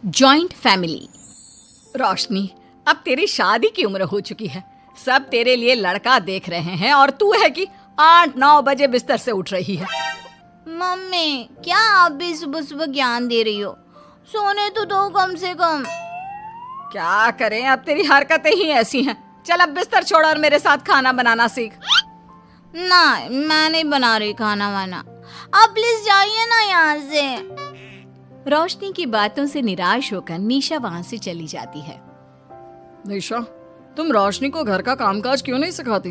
Joint family. रोशनी, अब तेरी शादी की उम्र हो चुकी है, सब तेरे लिए लड़का देख रहे हैं और तू है कि 8-9 बजे बिस्तर से उठ रही है। मम्मी, क्या आप भी सुबह सुबह ज्ञान दे रही हो? सोने तो दो कम से कम। क्या करें, अब तेरी हरकतें ही ऐसी हैं। चल अब बिस्तर छोड़ और मेरे साथ खाना बनाना सीख। ना, मैं नहीं बना रही खाना वाना। आप प्लीज जाइए ना यहाँ से। रोशनी की बातों से निराश होकर निशा वहाँ से चली जाती है। निशा, तुम रोशनी को घर का कामकाज क्यों नहीं सिखाती?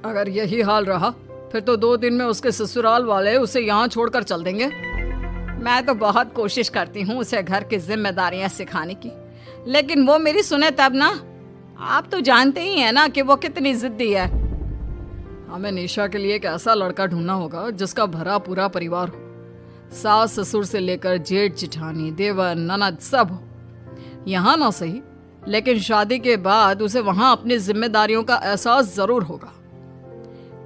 अगर यही हाल रहा फिर तो 2 दिन में उसके ससुराल वाले उसे यहाँ छोड़कर चल देंगे। मैं तो बहुत कोशिश करती हूँ उसे घर की जिम्मेदारियां सिखाने की, लेकिन वो मेरी सुने तब ना। आप तो जानते ही हैं ना कि वो कितनी जिद्दी है। हमें निशा के लिए एक ऐसा लड़का ढूंढना होगा जिसका भरा पूरा परिवार हो, सास ससुर से लेकर जेठ जेठानी देवर ननद सब हो। यहाँ ना सही, लेकिन शादी के बाद उसे वहाँ अपनी जिम्मेदारियों का एहसास जरूर होगा।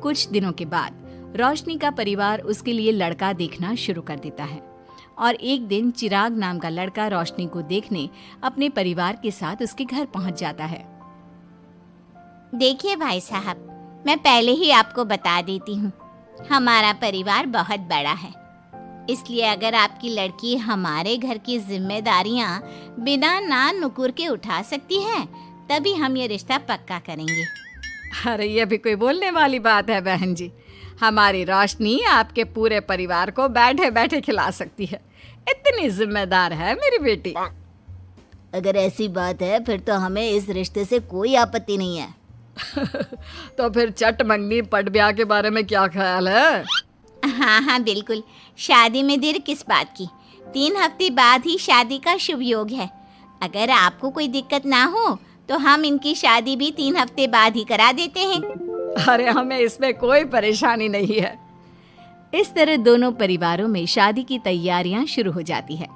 कुछ दिनों के बाद रोशनी का परिवार उसके लिए लड़का देखना शुरू कर देता है और एक दिन चिराग नाम का लड़का रोशनी को देखने अपने परिवार के साथ उसके घर पहुंच जाता है। देखिए भाई साहब, मैं पहले ही आपको बता देती हूँ, हमारा परिवार बहुत बड़ा है, इसलिए अगर आपकी लड़की हमारे घर की जिम्मेदारियाँ बिना ना नुकुर के उठा सकती है तभी हम ये रिश्ता पक्का करेंगे। अरे ये भी कोई बोलने वाली बात है बहन जी। हमारी रोशनी आपके पूरे परिवार को बैठे बैठे खिला सकती है, इतनी जिम्मेदार है मेरी बेटी। अगर ऐसी बात है फिर तो हमें इस रिश्ते से कोई आपत्ति नहीं है। तो फिर चट मंगनी पट ब्याह के बारे में क्या ख्याल है? हाँ बिल्कुल, शादी में देर किस बात की, 3 हफ्ते बाद ही शादी का शुभ योग है। अगर आपको कोई दिक्कत ना हो तो हम इनकी शादी भी 3 हफ्ते बाद ही करा देते हैं। अरे हमें इसमें कोई परेशानी नहीं है। इस तरह दोनों परिवारों में शादी की तैयारियां शुरू हो जाती है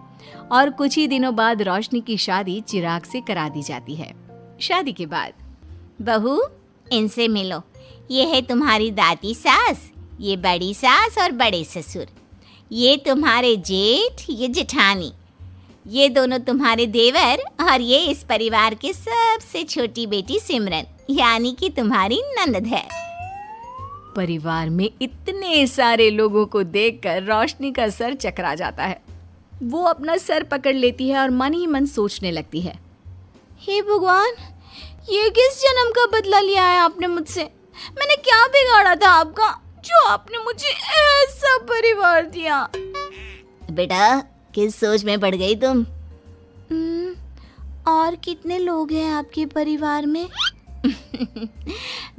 और कुछ ही दिनों बाद रोशनी की शादी चिराग से करा दी जाती है। शादी के बाद, बहू इनसे मिलो, ये है तुम्हारी दादी सास, ये बड़ी सास और बड़े ससुर, ये तुम्हारे जेठ, ये जेठानी, ये दोनों तुम्हारे देवर और ये इस परिवार की सबसे छोटी बेटी सिमरन, यानी कि तुम्हारी ननद है। परिवार में इतने सारे लोगों को देखकर रोशनी का सर चकरा जाता है। वो अपना सर पकड़ लेती है और मन ही मन सोचने लगती है, हे भगवान, ये किस जन्म का बदला लिया है आपने मुझसे? मैंने क्या बिगाड़ा था आपका जो आपने मुझे ऐसा परिवार दिया? बेटा, किस सोच में पड़ गई तुम? और कितने लोग हैं आपके परिवार में?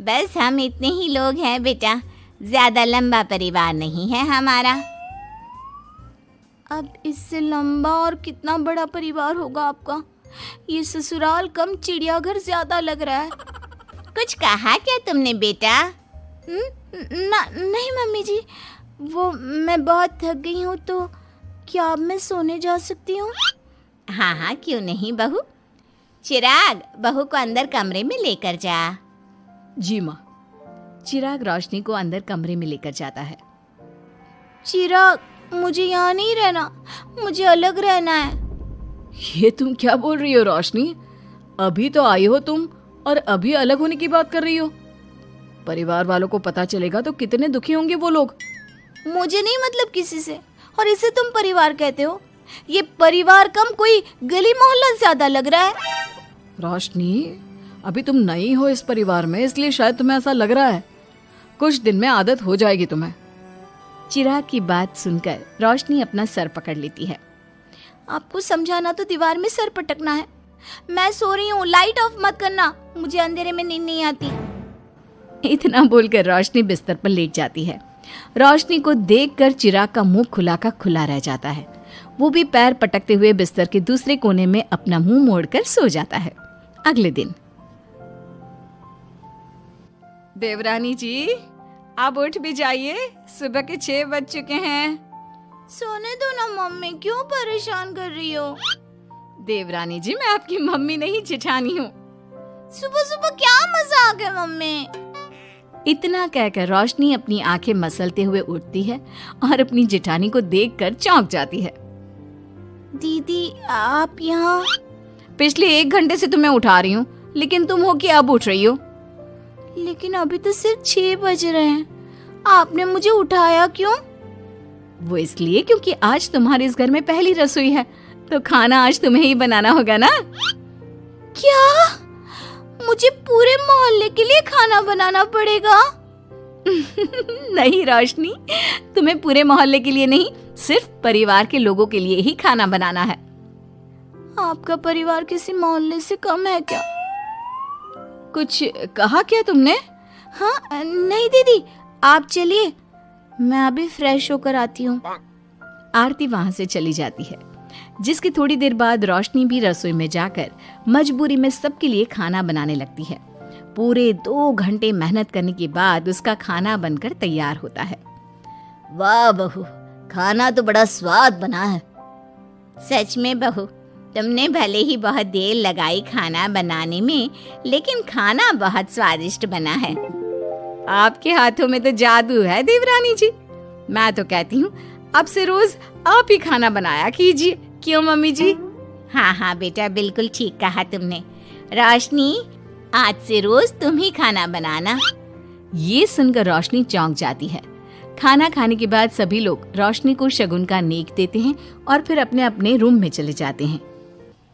बस हम इतने ही लोग हैं बेटा, ज्यादा लंबा परिवार नहीं है हमारा। अब इससे लंबा और कितना बड़ा परिवार होगा आपका? ये ससुराल कम चिड़ियाघर ज्यादा लग रहा है। कुछ कहा क्या तुमने बेटा? नहीं मम्मी जी, वो मैं बहुत थक गई हूँ, तो क्या अब मैं सोने जा सकती हूँ? हाँ क्यों नहीं बहू। चिराग, बहू को अंदर कमरे में लेकर जा। जी माँ। चिराग रोशनी को अंदर कमरे में लेकर जाता है। चिराग, मुझे यहाँ नहीं रहना, मुझे अलग रहना है। ये तुम क्या बोल रही हो रोशनी? अभी तो आई हो तुम और अभी अलग होने की बात कर रही हो? परिवार वालों को पता चलेगा तो कितने दुखी होंगे वो लोग। मुझे नहीं मतलब किसी से, और इसे तुम परिवार कहते हो? ये परिवार कम कोई गली मोहल्ला ज्यादा लग रहा है। रोशनी, अभी तुम नई हो इस परिवार में, इसलिए शायद तुम्हें ऐसा लग रहा है। कुछ दिन में आदत हो जाएगी तुम्हें। चिराग की बात सुनकर रोशनी अपना सर पकड़ लेती है। आपको समझाना तो दीवार में सर पटकना है। मैं सो रही हूँ, लाइट ऑफ मत करना, मुझे अंधेरे में नींद नहीं आती। इतना बोलकर रोशनी बिस्तर पर लेट जाती है। रोशनी को देखकर चिराग का मुंह खुला का खुला रह जाता है। वो भी पैर पटकते हुए बिस्तर के दूसरे कोने में अपना मुंह मोड़कर सो जाता है। अगले दिन, देवरानी जी, आप उठ भी जाइए, सुबह के 6 बज चुके हैं। सोने दो ना मम्मी, क्यों परेशान कर रही हो? देवरानी जी, मैं आपकी मम्मी नहीं जेठानी हूँ। सुबह सुबह क्या मजाक है मम्मी? इतना कहकर रोशनी अपनी आंखें मसलते हुए उठती है और अपनी जेठानी को देखकर चौंक जाती है। दीदी आप यहाँ? पिछले 1 घंटे से तुम्हें उठा रही हूँ, लेकिन तुम हो कि अब उठ रही हो। लेकिन अभी तो सिर्फ 6 बज रहे हैं, आपने मुझे उठाया क्यों? वो इसलिए क्योंकि आज तुम्हारे इस घर में पहली रसोई है, तो खाना आज तुम्हें ही बनाना होगा ना। क्या? मुझे पूरे मोहल्ले के लिए खाना बनाना पड़ेगा? नहीं रोशनी, तुम्हें पूरे मोहल्ले के लिए नहीं, सिर्फ परिवार के लोगों के लिए ही खाना बनाना है। आपका परिवार किसी मोहल्ले से कम है क्या? कुछ कहा क्या तुमने? हाँ नहीं दीदी, आप चलिए, मैं अभी फ्रेश होकर आती हूँ। आरती वहां से चली जाती है, जिसकी थोड़ी देर बाद रोशनी भी रसोई में जाकर मजबूरी में सबके लिए खाना बनाने लगती है। पूरे 2 घंटे मेहनत करने के बाद उसका खाना बनकर तैयार होता है। वाह बहू, खाना तो बड़ा स्वाद बना है। सच में बहू, तुमने भले ही बहुत देर लगाई खाना बनाने में, लेकिन खाना बहुत स्वादिष्ट बना है। आपके हाथों में तो जादू है देवरानी जी। मैं तो कहती हूँ अब से रोज आप ही खाना बनाया कीजिए, क्यों मम्मी जी? हाँ हाँ बेटा, बिल्कुल ठीक कहा तुमने। रोशनी, आज से रोज तुम ही खाना बनाना। ये सुनकर रोशनी चौंक जाती है। खाना खाने के बाद सभी लोग रोशनी को शगुन का नेक देते हैं और फिर अपने अपने रूम में चले जाते हैं।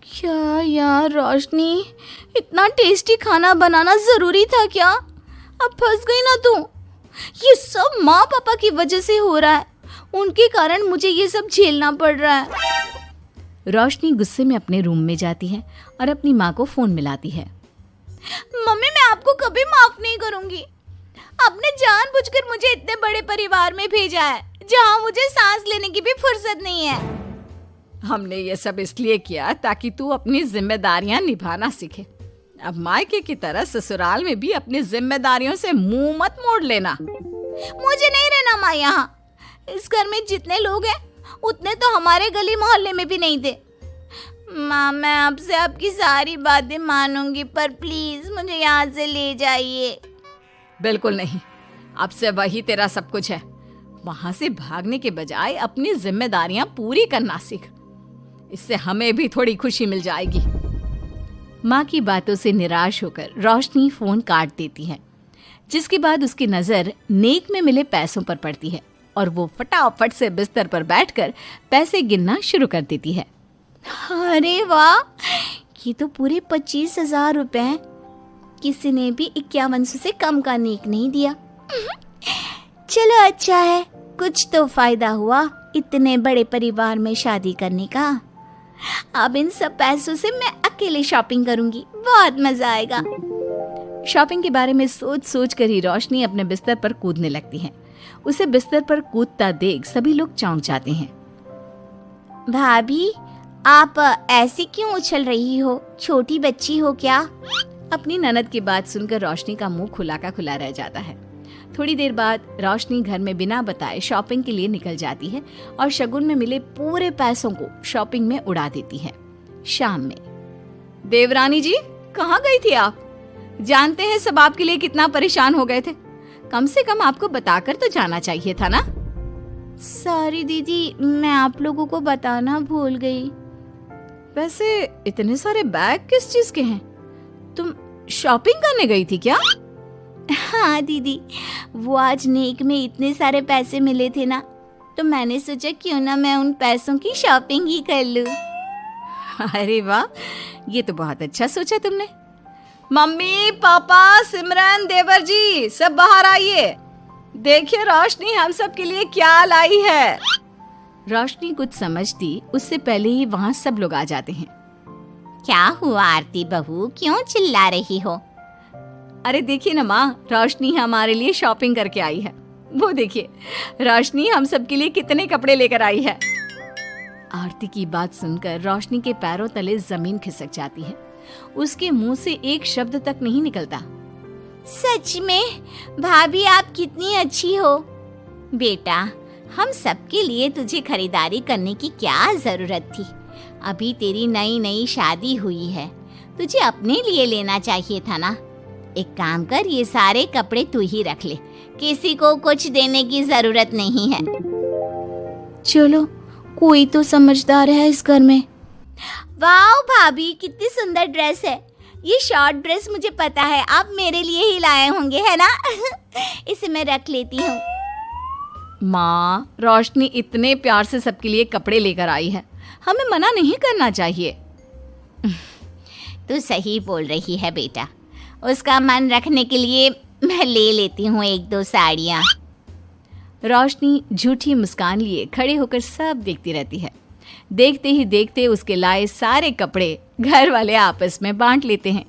क्या यार रोशनी, इतना टेस्टी खाना बनाना जरूरी था क्या? अब फंस गई ना तू। ये सब माँ पापा की वजह से हो रहा है, उनके कारण मुझे ये सब झेलना पड़ रहा है। रोशनी गुस्से में अपने रूम में जाती है और अपनी माँ को फोन मिलाती है। मम्मी, मैं आपको कभी माफ नहीं करूंगी। आपने जानबूझकर मुझे इतने बड़े परिवार में भेजा है, जहाँ मुझे सांस लेने की भी फुर्सत नहीं है। हमने ये सब इसलिए किया ताकि तू अपनी जिम्मेदारियां निभाना सीखे। अब मायके की तरह ससुराल में भी अपनी जिम्मेदारियों से मुंह मत मोड़ लेना। मुझे नहीं रहना माँ यहाँ। इस घर में जितने लोग हैं उतने तो हमारे गली मोहल्ले में भी नहीं थे। माँ, मैं आपसे आपकी सारी बातें मानूंगी, पर प्लीज मुझे यहाँ से ले जाइए। बिल्कुल नहीं, अब से वही तेरा सब कुछ है। वहां से भागने के बजाय अपनी जिम्मेदारियां पूरी करना सीख, इससे हमें भी थोड़ी खुशी मिल जाएगी। माँ की बातों से निराश होकर रोशनी फोन काट देती है, जिसके बाद उसकी नजर नेक में मिले पैसों पर पड़ती है और वो फटाफट से बिस्तर पर बैठकर पैसे गिनना शुरू कर देती है। अरे वाह, ये तो पूरे 25,000 रुपए हैं। किसी ने भी 5100 से कम का नेक नहीं दिया। चलो अच्छा है, कुछ तो फायदा हुआ इतने बड़े परिवार में शादी करने का। अब इन सब पैसों से मैं अकेले शॉपिंग करूंगी, बहुत मजा आएगा। शॉपिंग के बारे में सोच सोच कर ही रोशनी अपने बिस्तर पर कूदने लगती है। उसे बिस्तर पर कूदता देख सभी लोग चौंक जाते हैं। भाभी, आप ऐसे क्यों उछल रही हो? छोटी बच्ची हो क्या? अपनी ननद की बात सुनकर रोशनी का मुंह खुला का खुला रह जाता है। थोड़ी देर बाद रोशनी घर में बिना बताए शॉपिंग के लिए निकल जाती है और शगुन में मिले पूरे पैसों को शॉपिंग में उड़ा देती है। शाम में, देवरानी जी कहाँ गई थी आप? जानते हैं सब आपके लिए कितना परेशान हो गए थे। कम से कम आपको बताकर तो जाना चाहिए था ना। सॉरी दीदी, मैं आप लोगों को बताना भूल गई। वैसे इतने सारे बैग किस चीज के हैं? तुम शॉपिंग करने गई थी क्या? हाँ दीदी, वो आज नेक में इतने सारे पैसे मिले थे ना, तो मैंने सोचा क्यों ना मैं उन पैसों की शॉपिंग ही कर लूं। अरे वाह, ये तो बहुत अच्छा सोचा तुमने। मम्मी, पापा, सिमरन, देवर जी, सब बाहर आइए। देखिए रोशनी हम सब के लिए क्या लाई है। रोशनी कुछ समझती उससे पहले ही वहाँ सब लोग आ जाते हैं। क्या हुआ आरती बहू, क्यों चिल्ला रही हो? अरे देखिए ना माँ, रोशनी हमारे लिए शॉपिंग करके आई है। वो देखिए, रोशनी हम सब के लिए कितने कपड़े लेकर आई है। आरती की बात सुनकर रोशनी के पैरों तले जमीन खिसक जाती है। उसके मुंह से एक शब्द तक नहीं निकलता। सच में भाभी, आप कितनी अच्छी हो। बेटा, हम सबके लिए तुझे खरीदारी करने की क्या जरूरत थी? अभी तेरी नई नई शादी हुई है, तुझे अपने लिए लेना चाहिए था ना। एक काम कर, ये सारे कपड़े तू ही रख ले, किसी को कुछ देने की जरूरत नहीं है। चलो, कोई तो समझदार है इस घर में। वाह भाभी, कितनी सुंदर ड्रेस है। ये शॉर्ट ड्रेस मुझे पता है आप मेरे लिए ही लाए होंगे, है ना? इसे मैं रख लेती हूँ। माँ, रोशनी इतने प्यार से सबके लिए कपड़े लेकर आई है, हमें मना नहीं करना चाहिए। तू सही बोल रही है बेटा, उसका मन रखने के लिए मैं ले लेती हूँ 1-2 साड़ियाँ। रोशनी झूठी मुस्कान लिए खड़े होकर सब देखती रहती है। देखते ही देखते उसके लाए सारे कपड़े घर वाले आपस में बांट लेते हैं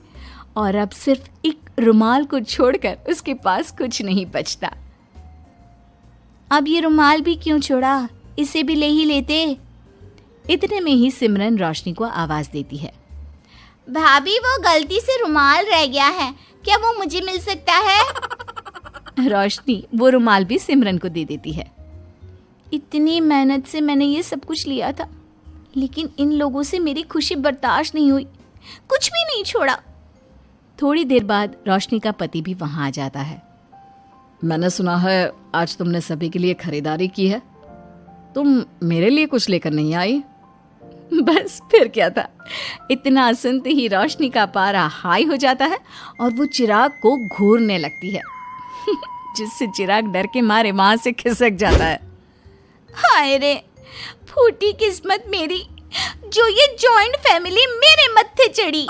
और अब सिर्फ एक रुमाल को छोड़कर उसके पास कुछ नहीं बचता। अब ये रुमाल भी क्यों छोड़ा, इसे भी ले ही लेते। इतने में ही सिमरन रोशनी को आवाज देती है। भाभी, वो गलती से रुमाल रह गया है, क्या वो मुझे मिल सकता है? रोशनी वो रुमाल भी सिमरन को दे देती है। इतनी मेहनत से मैंने ये सब कुछ लिया था, लेकिन इन लोगों से मेरी खुशी बर्दाश्त नहीं हुई, कुछ भी नहीं छोड़ा। थोड़ी देर बाद रोशनी का पति भी वहां आ जाता है। मैंने सुना है आज तुमने सभी के लिए खरीदारी की है, तुम मेरे लिए कुछ लेकर नहीं आई? बस फिर क्या था, इतना सुनते ही रोशनी का पारा हाई हो जाता है और वो चिराग को घूरने लगती है, जिससे चिराग डर के मारे वहां से खिसक जाता है। हाय रे, फूटी किस्मत मेरी, जो ये जॉइंट फैमिली मेरे मत्थे चढ़ी।